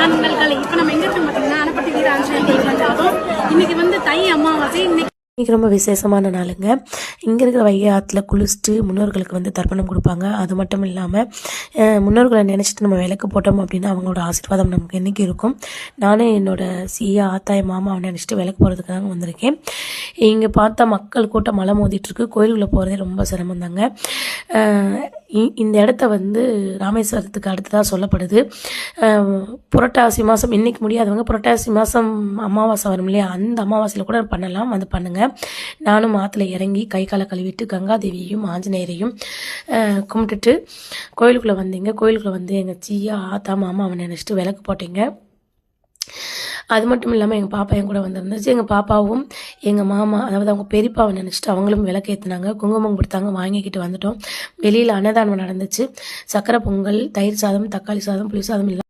நான் உங்கள் கலை. இப்போ நம்ம எங்கே இருக்கோம் பார்த்தீங்கன்னா அணப்பட்டி வீர ஆஞ்சநேயர் கோயில் வந்தாலும் இன்னைக்கு வந்து தை அமாவாசை. இன்றைக்கி ரொம்ப விசேஷமான நாளுங்க. இங்கே இருக்கிற வைகை ஆற்றுல குளிச்சுட்டு முன்னோர்களுக்கு வந்து தர்ப்பணம் கொடுப்பாங்க. அது மட்டும் இல்லாமல் முன்னோர்களை நினச்சிட்டு நம்ம விளக்கு போட்டோம் அப்படின்னா அவங்களோட ஆசீர்வாதம் நமக்கு என்றைக்கு இருக்கும். நானும் என்னோடய சீயா ஆத்தாய மாமாவை நினச்சிட்டு விளக்கு போகிறதுக்காக வந்திருக்கேன். இங்கே பார்த்தா மக்கள் கூட்டம் மலை மோதிட்டுருக்கு. கோயிலுக்குள்ளே போகிறதே ரொம்ப சிரமம் தாங்க. இந்த இடத்த வந்து ராமேஸ்வரத்துக்கு அடுத்ததாக சொல்லப்படுது. புரட்டாசி மாதம் இன்றைக்கி முடியாதவங்க புரட்டாசி மாதம் அமாவாசை வரும் இல்லையா, அந்த அமாவாசையில் கூட பண்ணலாம். வந்து பண்ணுங்கள். நானும் ஆற்றுல இறங்கி கை காலை கழுவிட்டு கங்காதேவியையும் ஆஞ்சநேயரையும் கும்பிட்டுட்டு கோயிலுக்குள்ளே வந்தீங்க. கோயிலுக்குள்ளே வந்து எங்கள் சீயா ஆத்தா மாமா அவனை நினச்சிட்டு விளக்கு போட்டீங்க. அது மட்டும் இல்லாமல் எங்கள் பாப்பா என் கூட வந்துருந்துச்சு. எங்கள் பாப்பாவும் எங்கள் மாமா, அதாவது அவங்க பெரியப்பாவை நினச்சிட்டு அவங்களும் விளக்கு ஏற்றினாங்க. குங்குமம் கொடுத்தாங்க, வாங்கிக்கிட்டு வந்துட்டோம். வெளியில் அன்னதானம் நடந்துச்சு. சக்கரை பொங்கல், தயிர் சாதம், தக்காளி சாதம், புளி சாதம்